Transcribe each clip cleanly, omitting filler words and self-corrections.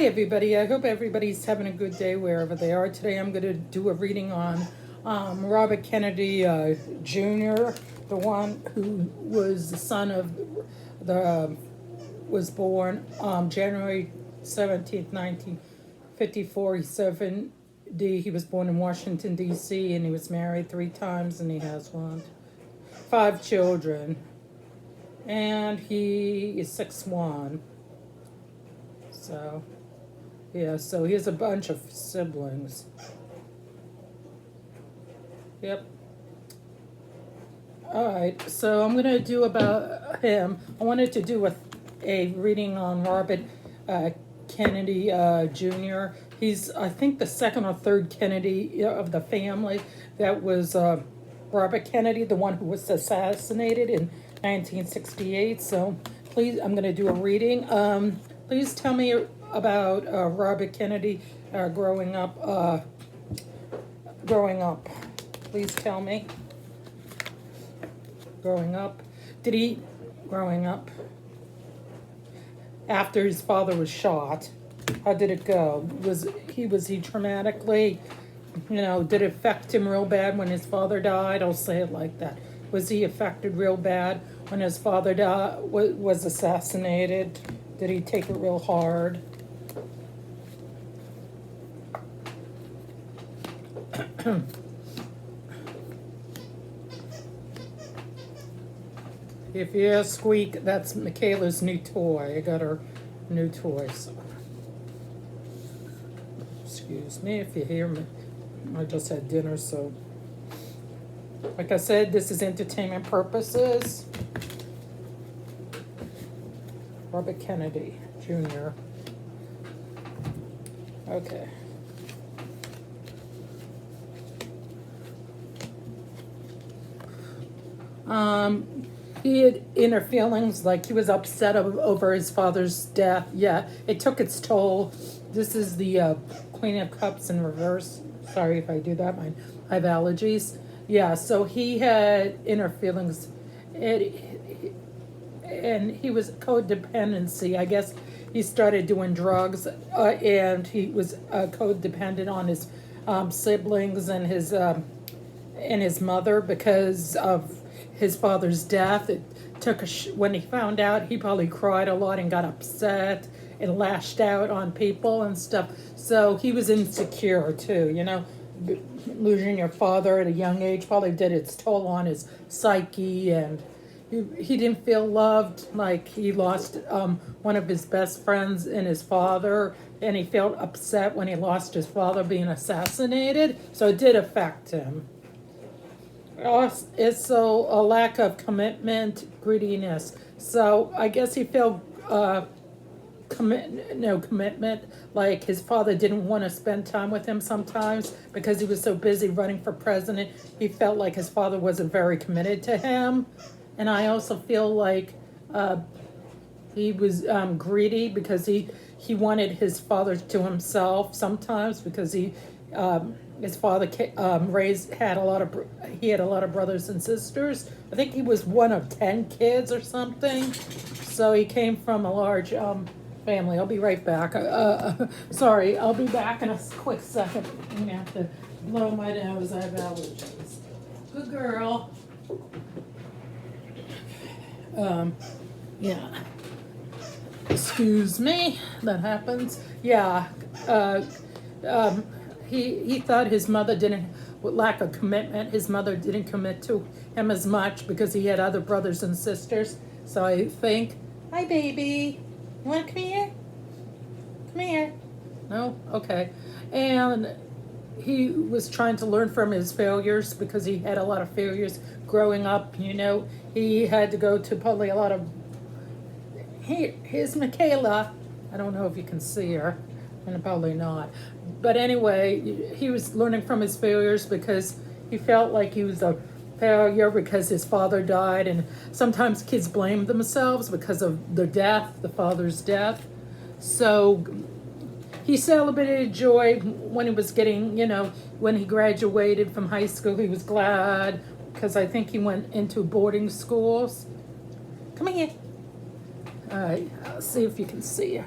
Hi everybody, I hope everybody's having a good day wherever they are. Today I'm going to do a reading on Robert Kennedy Jr., the one who was the son of was born January 17th, 1954. He's 70. He was born in Washington, D.C., and he was married 3 times, and he has 5 children. And he is 6'1". So, yeah, so he has a bunch of siblings. Yep. Alright, so I'm going to do about him. I wanted to do a reading on Robert Kennedy Jr. He's, I think, the second or third Kennedy of the family. That was Robert Kennedy, the one who was assassinated in 1968. So, please, I'm going to do a reading. Please tell me about Robert Kennedy growing up. Please tell me. Growing up. Growing up after his father was shot? How did it go? Was he traumatically, did it affect him real bad when his father died? I'll say it like that. Was he affected real bad when his father was assassinated? Did he take it real hard? If you hear a squeak, that's Michaela's new toy. I got her new toy. So. Excuse me if you hear me. I just had dinner, so. Like I said, this is entertainment purposes. Robert Kennedy Jr. Okay. He had inner feelings, like he was upset over his father's death. Yeah, it took its toll. This is the Queen of Cups in reverse. Sorry if I do that. I have allergies. Yeah, so he had inner feelings. And he was codependency. I guess he started doing drugs, and he was codependent on his siblings and his mother because of his father's death. It took when he found out, he probably cried a lot and got upset and lashed out on people and stuff. So he was insecure too. Losing your father at a young age probably did its toll on his psyche, and he didn't feel loved. Like he lost one of his best friends in his father, and he felt upset when he lost his father being assassinated. So it did affect him. It's so a lack of commitment, greediness. So I guess he felt commitment. Like his father didn't want to spend time with him sometimes because he was so busy running for president. He felt like his father wasn't very committed to him. And I also feel like he was greedy because he wanted his father to himself sometimes because his father had a lot of brothers and sisters. I think he was one of 10 kids or something. So he came from a large family. I'll be right back. Sorry, I'll be back in a quick second. I'm gonna have to blow my nose. I have allergies. Good girl. Yeah. Excuse me. That happens. Yeah. He thought his mother with lack of commitment, his mother didn't commit to him as much because he had other brothers and sisters. So I think, hi baby, you want to come here? Come here. No? Okay. And he was trying to learn from his failures because he had a lot of failures growing up. He had to go to probably a lot of, here's Michaela. I don't know if you can see her, and probably not. But anyway, he was learning from his failures because he felt like he was a failure because his father died. And sometimes kids blame themselves because of the father's death. So he celebrated joy when he was getting, when he graduated from high school. He was glad because I think he went into boarding schools. Come here. All right, I'll see if you can see her.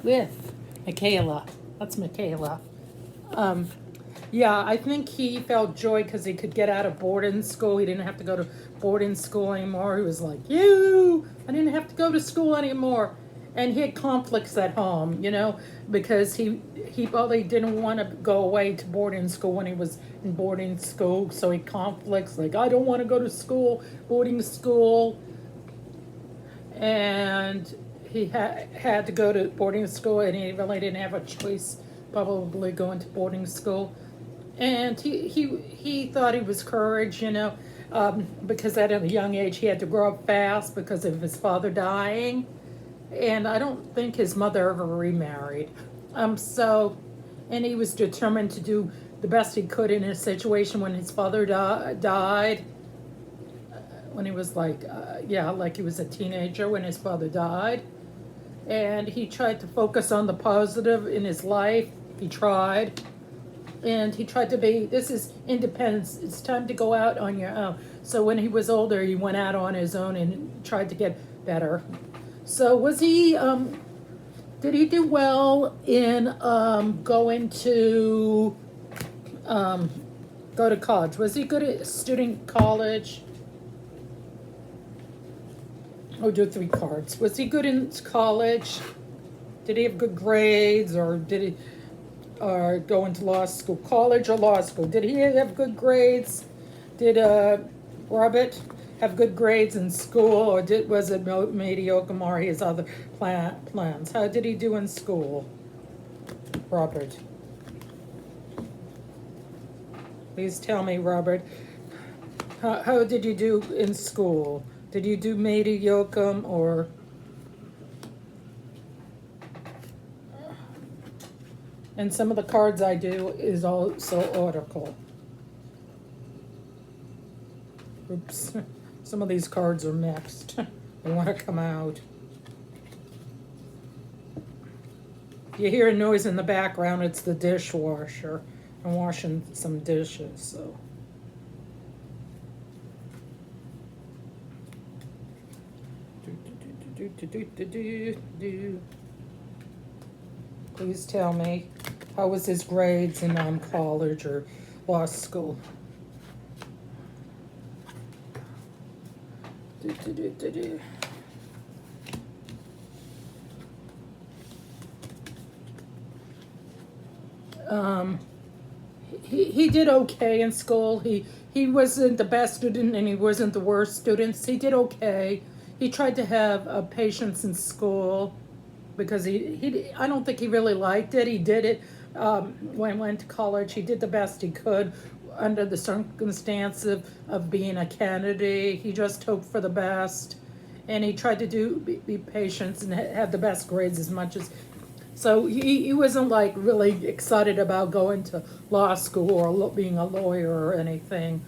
with Michaela. That's Michaela. Um, yeah, I think he felt joy because he could get out of boarding school. He didn't have to go to boarding school anymore. He was like, I didn't have to go to school anymore. And he had conflicts at home, because he probably didn't want to go away to boarding school when he was in boarding school. So he conflicts like, I don't want to go to school, boarding school. And he had to go to boarding school, and he really didn't have a choice, probably going to boarding school. And he thought he was courage, because at a young age he had to grow up fast because of his father dying, and I don't think his mother ever remarried. And he was determined to do the best he could in a situation when his father died, when he was like he was a teenager when his father died. And he tried to focus on the positive in his life. He tried. And he tried to be, this is independence. It's time to go out on your own. So when he was older, he went out on his own and tried to get better. So did he do well in going to go to college? Was he good at student college? Oh, do 3 cards. Was he good in college? Did he have good grades, or did he go into law school? College or law school? Did he have good grades? Did Robert have good grades in school, or was it mediocre or his other plans? How did he do in school, Robert? Please tell me, Robert. How did you do in school? Did you do mediocre or... And some of the cards I do is also article. Oops. Some of these cards are mixed. They want to come out. If you hear a noise in the background, it's the dishwasher. I'm washing some dishes, so... Please tell me, how was his grades in college or law school? He did okay in school. He wasn't the best student and he wasn't the worst student. He did okay. He tried to have patience in school because I don't think he really liked it. He did it when he went to college. He did the best he could under the circumstance of being a candidate. He just hoped for the best, and he tried to be patient and have the best grades as much as. So he wasn't like really excited about going to law school or being a lawyer or anything.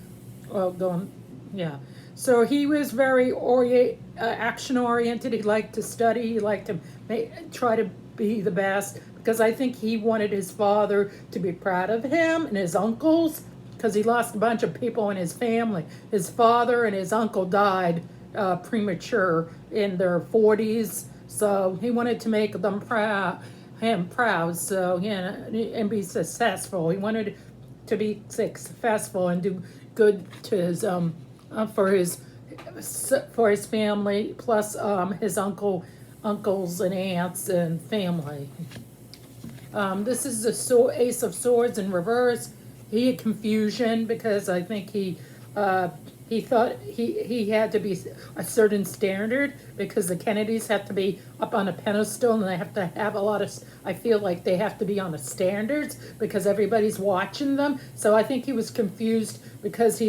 Yeah. So he was very action oriented. He liked to study. He liked to try to be the best, because I think he wanted his father to be proud of him and his uncles, because he lost a bunch of people in his family. His father and his uncle died premature in their 40s, so he wanted to make them proud. So and be successful. He wanted to be successful and do good to his for his family, plus his uncles and aunts and family. This is the Ace of Swords in reverse. He had confusion because I think he thought he had to be a certain standard, because the Kennedys have to be up on a pedestal and they have to have a lot of, I feel like they have to be on the standards because everybody's watching them. So I think he was confused because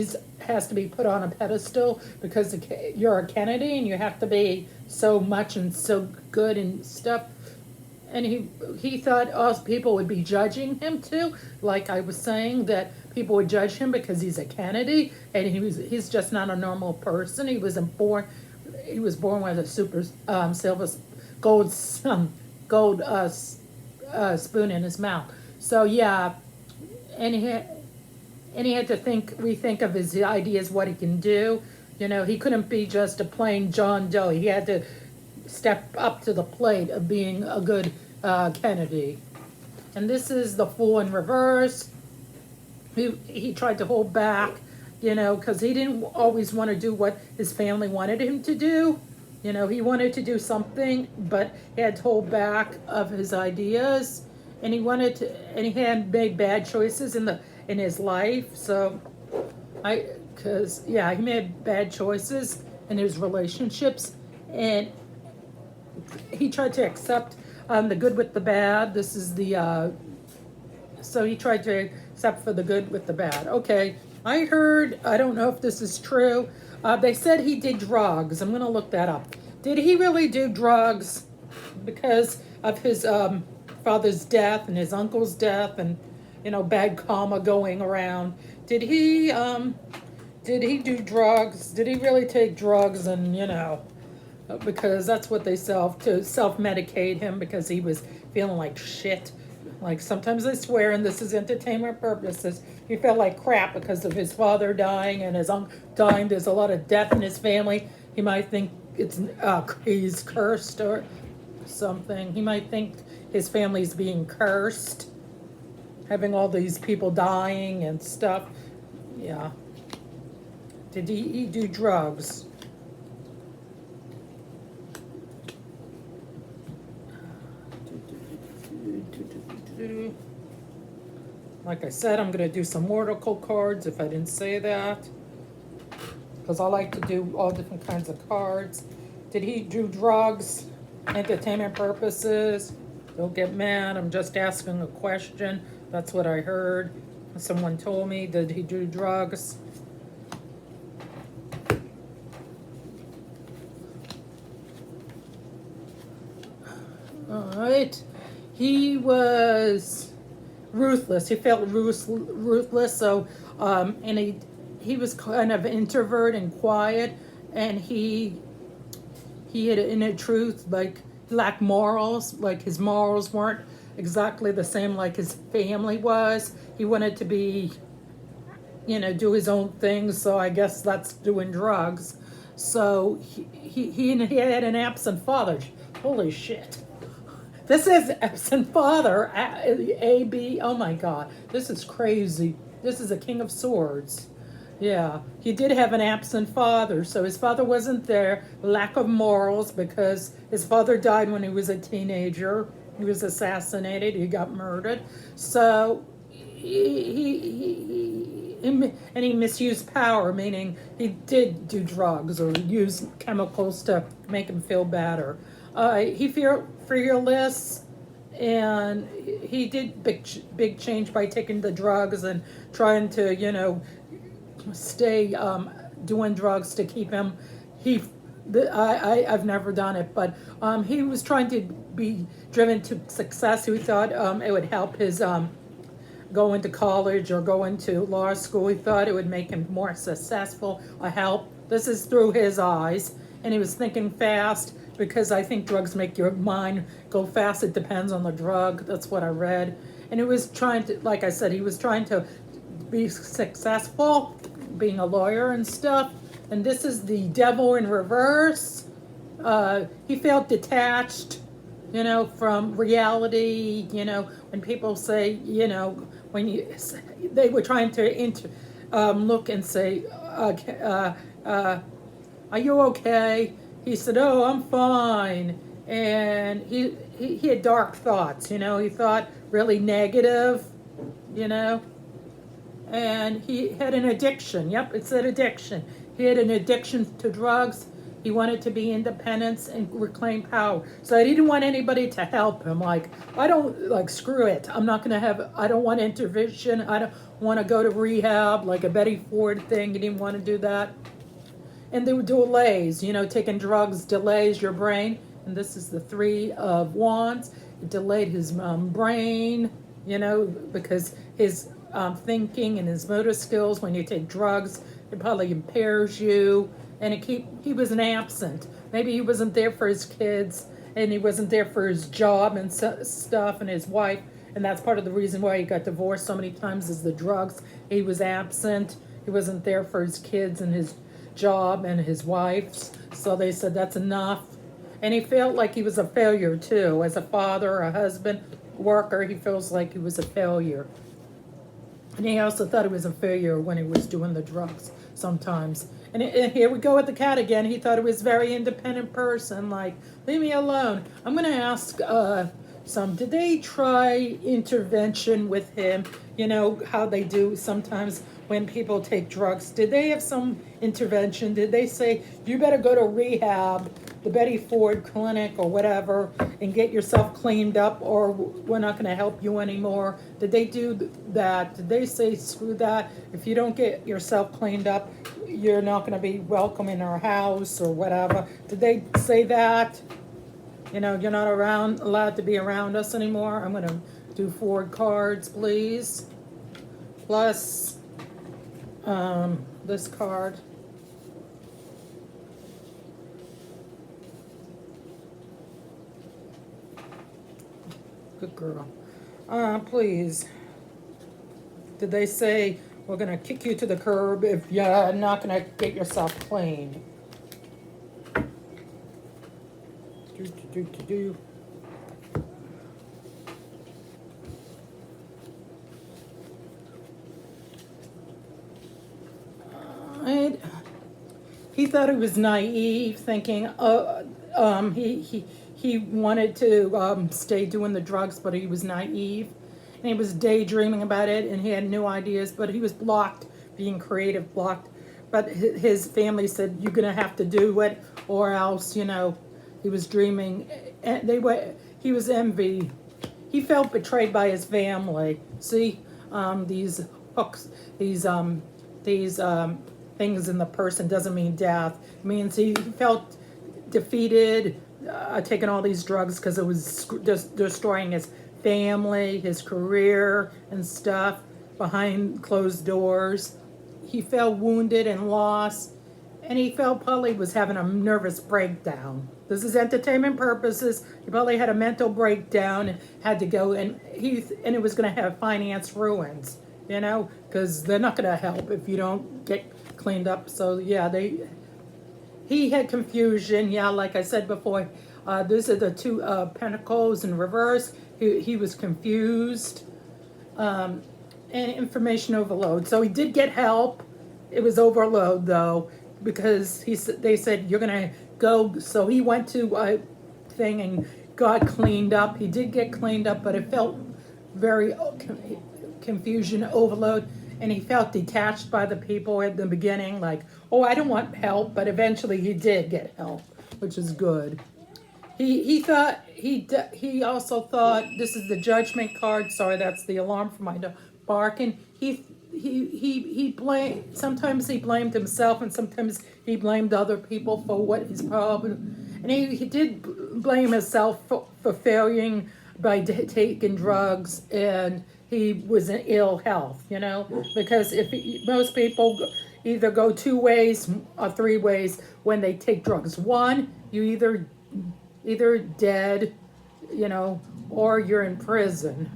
has to be put on a pedestal because you're a Kennedy and you have to be so much and so good and stuff. And he thought people would be judging him too, like I was saying, that people would judge him because he's a Kennedy, and he's just not a normal person. He was born with a super silver gold spoon in his mouth. So yeah, and he had to rethink of his ideas, what he can do. He couldn't be just a plain John Doe. He had to step up to the plate of being a good Kennedy. And this is the fool in reverse. He tried to hold back, because he didn't always want to do what his family wanted him to do. He wanted to do something, but he had to hold back of his ideas, and he had made bad choices in his life. So he made bad choices in his relationships, and he tried to accept the good with the bad. This is so he tried to accept for the good with the bad. Okay, I don't know if this is true. They said he did drugs. I'm going to look that up. Did he really do drugs because of his father's death and his uncle's death and, bad karma going around? Did he do drugs? Did he really take drugs and, because that's what they self-medicate him because he was feeling like shit. Like sometimes I swear, and this is entertainment purposes, he felt like crap because of his father dying and his uncle dying. There's a lot of death in his family. He might think he's cursed or something. He might think his family's being cursed, having all these people dying and stuff. Yeah. Did he do drugs? Like I said, I'm going to do some oracle cards if I didn't say that, because I like to do all different kinds of cards. Did he do drugs? Entertainment purposes? Don't get mad. I'm just asking a question. That's what I heard. Someone told me. Did he do drugs? All right. He was ruthless. He felt ruthless. So, and he was kind of introvert and quiet, and he had inner truth, like lacked morals. Like his morals weren't exactly the same like his family was. He wanted to be, do his own thing. So I guess that's doing drugs. So he had an absent father. Holy shit. This is absent father, A-B, oh my God, this is crazy. This is a King of Swords. Yeah, he did have an absent father, so his father wasn't there, lack of morals, because his father died when he was a teenager. He was assassinated, he got murdered. So, and he misused power, meaning he did do drugs or use chemicals to make him feel better. He fearless, and he did big change by taking the drugs and trying to stay doing drugs to keep him. I've never done it, but he was trying to be driven to success. He thought it would help his go into college or go into law school. He thought it would make him more successful, a help. This is through his eyes, and he was thinking fast, because I think drugs make your mind go fast. It depends on the drug. That's what I read. And he was trying to, like I said, he was trying to be successful, being a lawyer and stuff. And this is the devil in reverse. He felt detached, from reality. When people say, they were trying to look and say, are you okay? He said, oh, I'm fine. And he had dark thoughts, he thought really negative, and he had an addiction. Yep, it said addiction. He had an addiction to drugs. He wanted to be independent and reclaim power. So he didn't want anybody to help him. Screw it. I don't want intervention. I don't want to go to rehab, like a Betty Ford thing. He didn't want to do that. And there were delays, taking drugs delays your brain. And this is the Three of Wands. It delayed his brain, because his thinking and his motor skills, when you take drugs, it probably impairs you. And he was an absent. Maybe he wasn't there for his kids, and he wasn't there for his job and stuff, and his wife. And that's part of the reason why he got divorced so many times, is the drugs. He was absent. He wasn't there for his kids and his job and his wife's. So they said that's enough. And he felt like he was a failure too. As a father, a husband, worker, he feels like he was a failure. And he also thought he was a failure when he was doing the drugs sometimes. And here we go with the cat again. He thought he was a very independent person, like, leave me alone. I'm going to ask did they try intervention with him? You know, how they do sometimes when people take drugs. Did they have some intervention? Did they say, you better go to rehab, the Betty Ford Clinic or whatever, and get yourself cleaned up, or we're not going to help you anymore? Did they do that? Did they say, screw that, if you don't get yourself cleaned up, you're not going to be welcome in our house or whatever? Did they say that? You know, you're not allowed to be around us anymore. I'm going to do Ford cards, please. Plus this card. Good girl. Please. Did they say, we're going to kick you to the curb if you're not going to get yourself cleaned? Do. He thought he was naive, thinking he wanted to stay doing the drugs, but he was naive, and he was daydreaming about it, and he had new ideas, but he was blocked, being creative, blocked. But his family said, you're gonna have to do it, or else, you know, he was dreaming. And he was envy. He felt betrayed by his family. See, these hooks, these things in the person doesn't mean death. It means he felt defeated, taking all these drugs because it was just destroying his family, his career, and stuff behind closed doors. He felt wounded and lost, and he felt probably was having a nervous breakdown. This is entertainment purposes. He probably had a mental breakdown and had to go, and it was going to have finance ruins, you know, because they're not going to help if you don't get cleaned up. So yeah, he had confusion. Yeah, like I said before, these are the two pentacles in reverse. He was confused, and information overload. So he did get help. It was overload though, because they said you're gonna go. So he went to a thing and got cleaned up. He did get cleaned up, but it felt very confusion overload. And he felt detached by the people at the beginning, like, oh, I don't want help. But eventually he did get help, which is good. He thought, he also thought, this is the Judgment card. Sorry, that's the alarm for my dog barking. He blamed, sometimes he blamed himself, and sometimes he blamed other people for what his problem. And he did blame himself for failing by taking drugs, and he was in ill health, you know, because most people either go 2 ways or 3 ways when they take drugs. One, you either dead, you know, or you're in prison,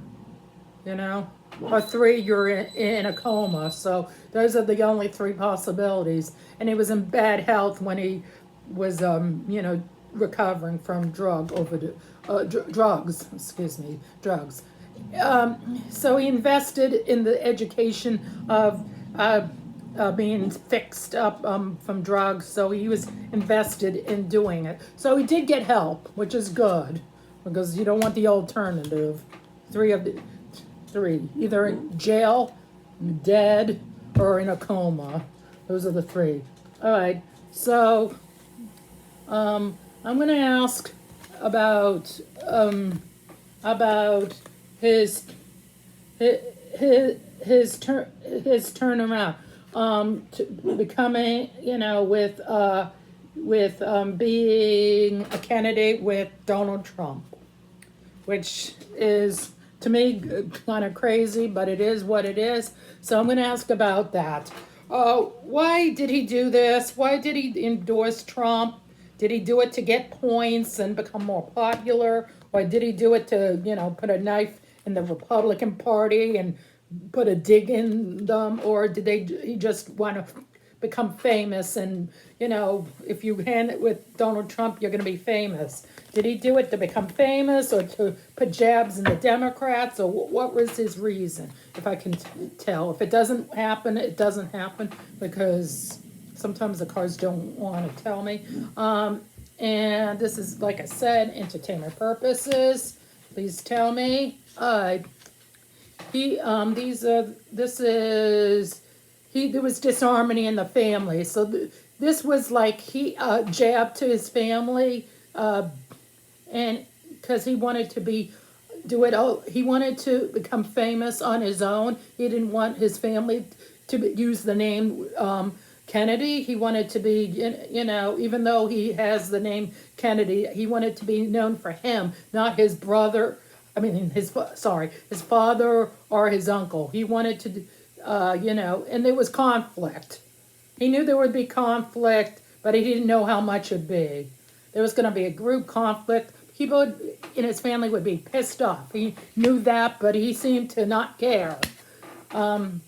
you know, or 3, you're in a coma. So those are the only 3 possibilities. And he was in bad health when he was, you know, recovering from drugs. So he invested in the education of being fixed up from drugs. So he was invested in doing it. So he did get help, which is good, because you don't want the alternative. 3, either in jail, dead, or in a coma. Those are the 3. All right. So I'm going to ask about his turnaround, to becoming, you know, with being a candidate with Donald Trump, which is, to me, kind of crazy, but it is what it is. So I'm going to ask about that. Why did he do this? Why did he endorse Trump? Did he do it to get points and become more popular? Or did he do it to, you know, put a knife in the Republican Party and put a dig in them? Or did he just want to become famous, and if you hand it with Donald Trump, you're going to be famous. Did he do it to become famous, or to put jabs in the Democrats, or what was his reason? If I can tell, if it doesn't happen, it doesn't happen, because sometimes the cards don't want to tell me. And this is, like I said, entertainment purposes. Please tell me. There was disharmony in the family. So this was like he jabbed to his family, and because he wanted to he wanted to become famous on his own. He didn't want his family to use the name Kennedy. He wanted to be, even though he has the name Kennedy, he wanted to be known for him, not his brother. I mean, his father or his uncle. He wanted to, and there was conflict. He knew there would be conflict, but he didn't know how much it'd be. There was going to be a group conflict. People in his family would be pissed off. He knew that, but he seemed to not care. And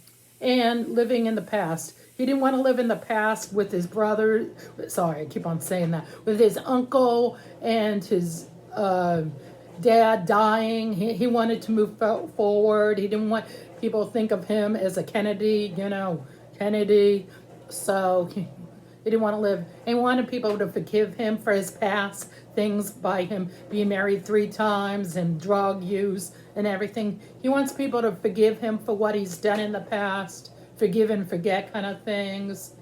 living in the past. He didn't want to live in the past with his brother. Sorry, I keep on saying that. With his uncle and his dad dying. He wanted to move forward. He didn't want people to think of him as a Kennedy, Kennedy. So he didn't want to live. He wanted people to forgive him for his past things, by him being married 3 times and drug use and everything. He wants people to forgive him for what he's done in the past. Forgive and forget kind of things.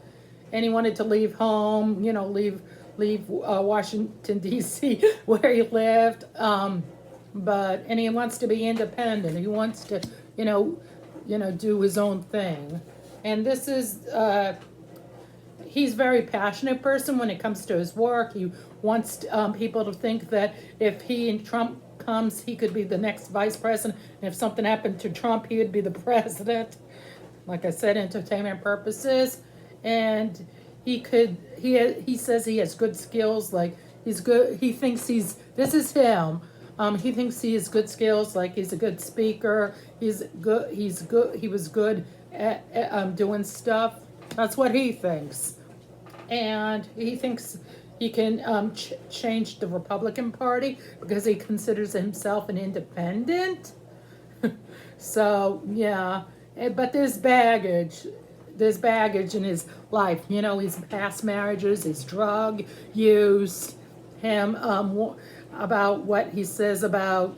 And he wanted to leave home, leave Washington, D.C., where he lived. And he wants to be independent. He wants to, do his own thing. And this is, he's a very passionate person when it comes to his work. He wants people to think that if he and Trump comes, he could be the next vice president. And if something happened to Trump, he would be the president. Like I said, entertainment purposes. And he says he has good skills, like he's good. He thinks this is him. He thinks he has good skills, like he's a good speaker. He was good at doing stuff. That's what he thinks. And he thinks he can change the Republican Party because he considers himself an independent. So, yeah. But there's baggage. There's baggage in his life. His past marriages, his drug use, him about what he says about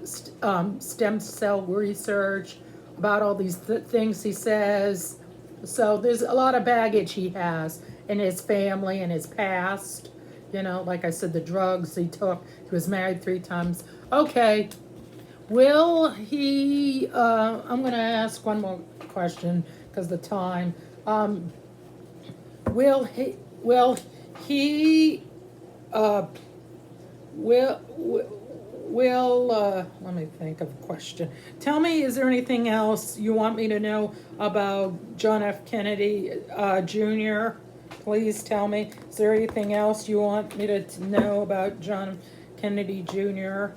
stem cell research, about all these things he says. So there's a lot of baggage he has in his family and his past. Like I said, the drugs he took. He was married 3 times. Okay. Will he, I'm going to ask one more question because the time. Will he, let me think of a question. Tell me, is there anything else you want me to know about John F. Kennedy, Jr.? Please tell me. Is there anything else you want me to know about John F. Kennedy, Jr.?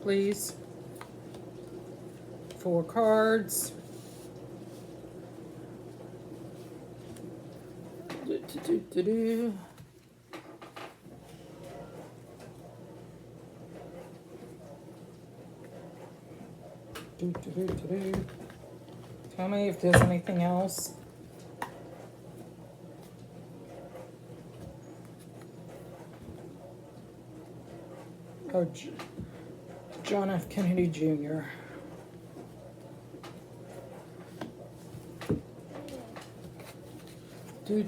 Please. 4 cards. Tell me if there's anything else. Oh, John F. Kennedy Jr. He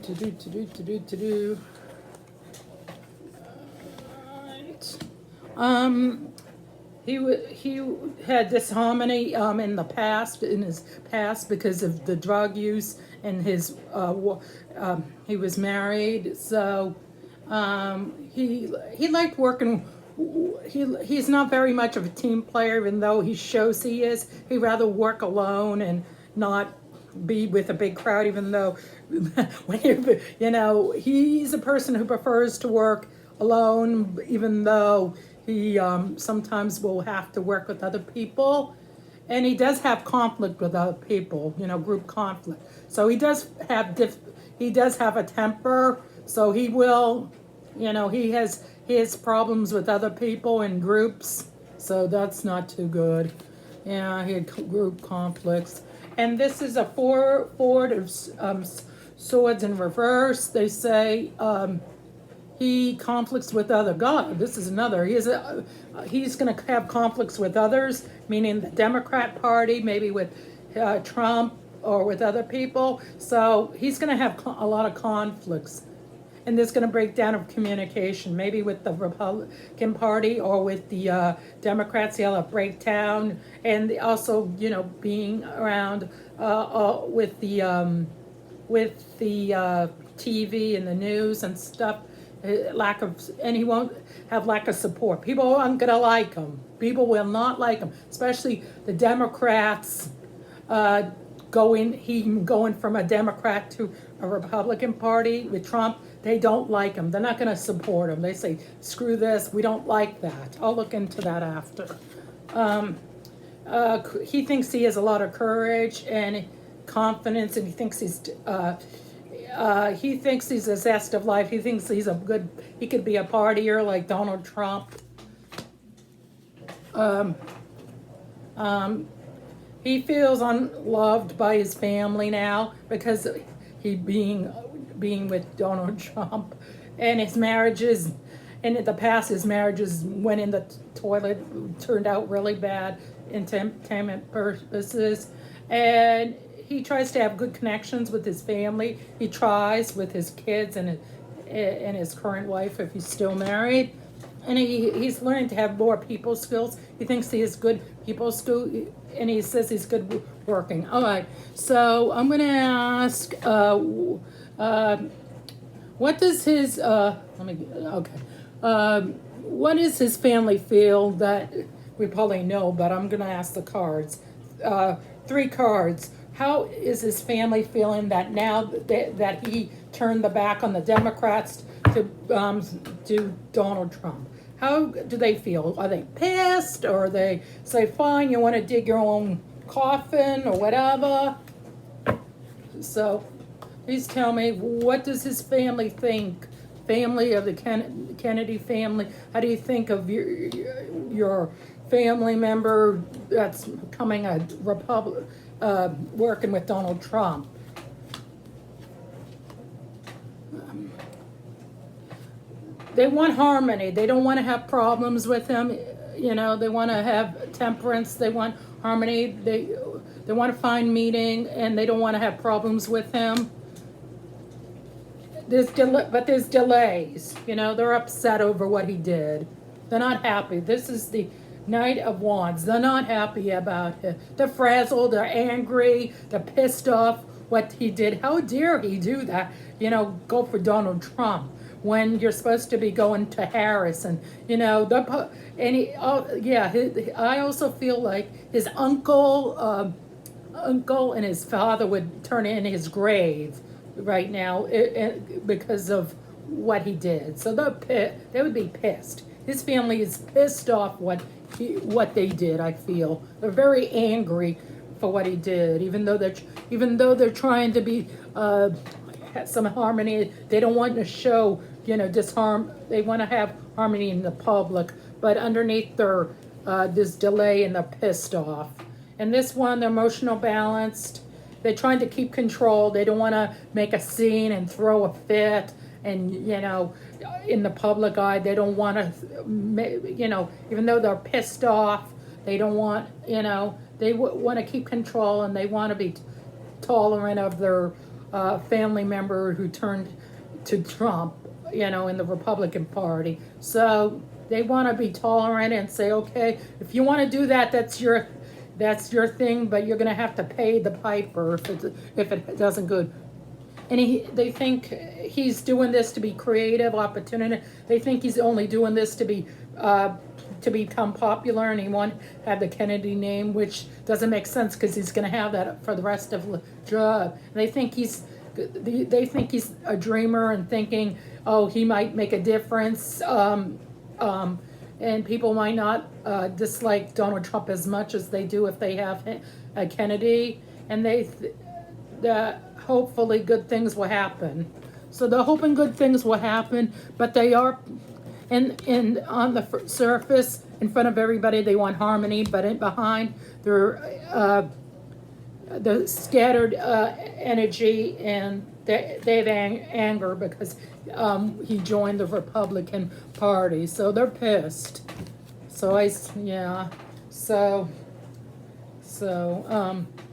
had disharmony in his past because of the drug use and his he was married, so he liked working. He's not very much of a team player, even though he shows he is. He'd rather work alone and not be with a big crowd, even though he's a person who prefers to work alone, even though he sometimes will have to work with other people. And he does have conflict with other people, group conflict. So he does have he does have a temper, so he will, he has problems with other people in groups, so that's not too good. Yeah, he had group conflicts. And this is a four of swords in reverse. They say he conflicts with other God. This is another. He's going to have conflicts with others, meaning the Democrat Party, maybe with Trump or with other people. So he's going to have a lot of conflicts. And there's going to break down of communication, maybe with the Republican Party or with the Democrats. He'll have breakdown, and also, being around with the TV and the news and stuff. And he won't have lack of support. People aren't going to like him. People will not like him, especially the Democrats. Going from a Democrat to a Republican Party with Trump, they don't like him. They're not going to support him. They say, screw this, we don't like that. I'll look into that after. He thinks he has a lot of courage and confidence, and he thinks he's a zest of life. He thinks he could be a partier like Donald Trump. He feels unloved by his family now because he being with Donald Trump, and his marriages, and in the past his marriages went in the toilet, turned out really bad, entertainment purposes, and he tries to have good connections with his family. He tries with his kids and his current wife if he's still married. And he's learning to have more people skills. He thinks he has good people skills, and he says he's good working. All right, so I'm going to ask, what does his, what does his family feel that, we probably know, but I'm going to ask the cards. 3 cards. How is his family feeling that now that he turned the back on the Democrats to Donald Trump? How do they feel? Are they pissed, or they say, fine, you want to dig your own coffin or whatever? So please tell me, what does his family think? Family of the Kennedy family. How do you think of your family member that's becoming a working with Donald Trump? They want harmony. They don't want to have problems with him. They want to have temperance. They want harmony. They want to find meaning, and they don't want to have problems with him. But there's delays. They're upset over what he did. They're not happy. This is the Knight of Wands. They're not happy about it. They're frazzled. They're angry. They're pissed off what he did. How dare he do that? Go for Donald Trump when you're supposed to be going to Harris, and I also feel like his uncle and his father would turn in his grave right now because of what he did. So they would be pissed. His family is pissed off what they did. I feel they're very angry for what he did, even though they're trying to be some harmony. They don't want to show disharm. They want to have harmony in the public, but underneath their this delay, and they're pissed off. And this one, they're emotional balanced. They're trying to keep control. They don't want to make a scene and throw a fit, and in the public eye, they don't want to, even though they're pissed off, they don't want, they want to keep control, and they want to be tolerant of their family member who turned to Trump, in the Republican Party. So they want to be tolerant and say, okay, if you want to do that, that's your thing, but you're going to have to pay the piper if it doesn't good. And they think he's doing this to be creative, opportunity. They think he's only doing this to become popular, and he won't have the Kennedy name, which doesn't make sense because he's going to have that for the rest of the job. They think he's a dreamer and thinking, oh, he might make a difference. And people might not dislike Donald Trump as much as they do if they have a Kennedy. And that hopefully good things will happen. So they're hoping good things will happen, but they are in on the surface in front of everybody they want harmony, but in behind they're the scattered energy, and they have anger because he joined the Republican Party, so they're pissed. So yeah, so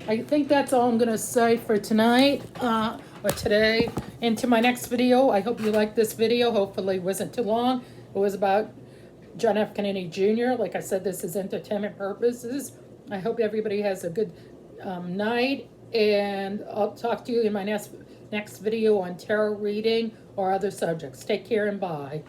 I think that's all I'm gonna say for tonight or today. Into my next video. I hope you liked this video. Hopefully it wasn't too long. It was about John F. Kennedy Jr. Like I said, this is entertainment purposes. I hope everybody has a good night, and I'll talk to you in my next video on tarot reading or other subjects. Take care and bye.